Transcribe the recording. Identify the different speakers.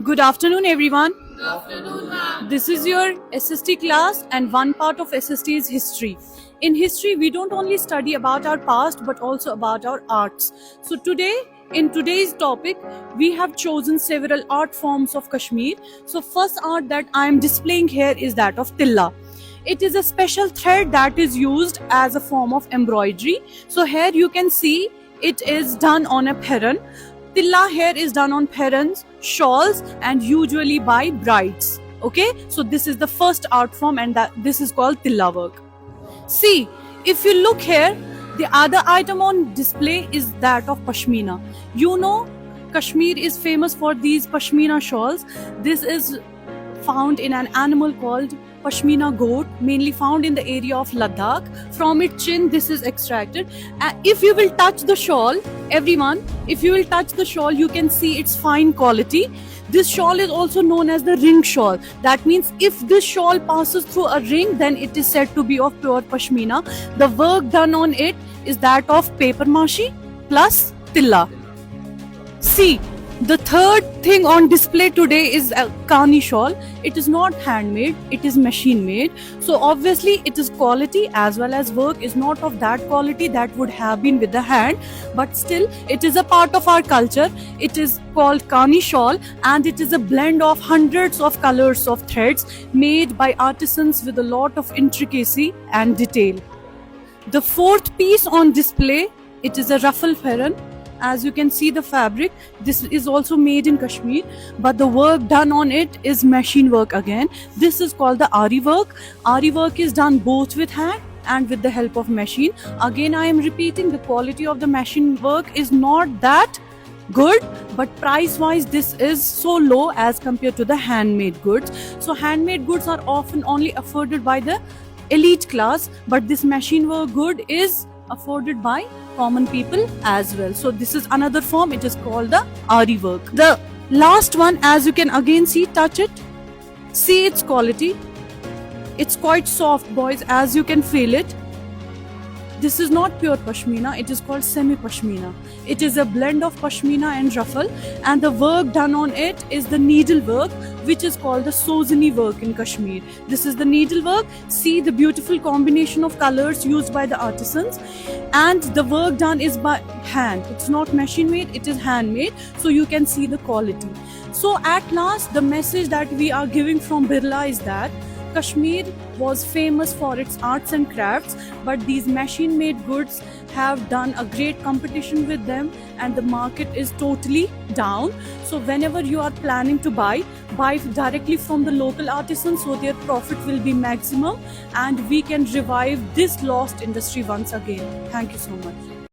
Speaker 1: Good afternoon, everyone. This is your SST class, and one part of SST is history. In history, we don't only study about our past but also about our arts. So, in today's topic, we have chosen several art forms of Kashmir. So, first art that I am displaying here is that of Tilla. It is a special thread that is used as a form of embroidery. So, here you can see it is done on a peran. Tilla here is done on parents, shawls, and usually by brides. Okay, so this is the first art form, and this is called Tilla work. See, if you look here, the other item on display is that of Pashmina. You know, Kashmir is famous for these Pashmina shawls. This is found in an animal called Pashmina goat, mainly found in the area of Ladakh. From its chin, this is extracted. If you will touch the shawl, everyone, if you will touch the shawl, you can see its fine quality. This shawl is also known as the ring shawl. That means if this shawl passes through a ring, then it is said to be of pure Pashmina. The work done on it is that of paper mache plus tilla. See, the third thing on display today is a Kani shawl. It is not handmade, it is machine made. So obviously it is quality as well as work is not of that quality that would have been with the hand. But still, it is a part of our culture. It is called Kani shawl, and it is a blend of hundreds of colors of threads made by artisans with a lot of intricacy and detail. The fourth piece on display, it is a ruffle peran. As you can see the fabric, this is also made in Kashmir, but the work done on it is machine work again. This is called the Ari work. Ari work is done both with hand and with the help of machine. Again, I am repeating, the quality of the machine work is not that good, but price wise this is so low as compared to the handmade goods. So handmade goods are often only afforded by the elite class, but this machine work good is afforded by common people as well. So this is another form. It is called the Ari work. The last one, as you can again see, touch it, see its quality. It's quite soft, boys, as you can feel it. This is not pure Pashmina, it is called semi-Pashmina. It is a blend of Pashmina and ruffle, and the work done on it is the needle work, which is called the Sozini work in Kashmir. This is the needle work. See the beautiful combination of colors used by the artisans, and the work done is by hand. It's not machine made, it is handmade, so you can see the quality. So at last, the message that we are giving from Birla is that Kashmir was famous for its arts and crafts, but these machine-made goods have done a great competition with them, and the market is totally down. So whenever you are planning to buy directly from the local artisans, so their profit will be maximum, and we can revive this lost industry once again. Thank you so much.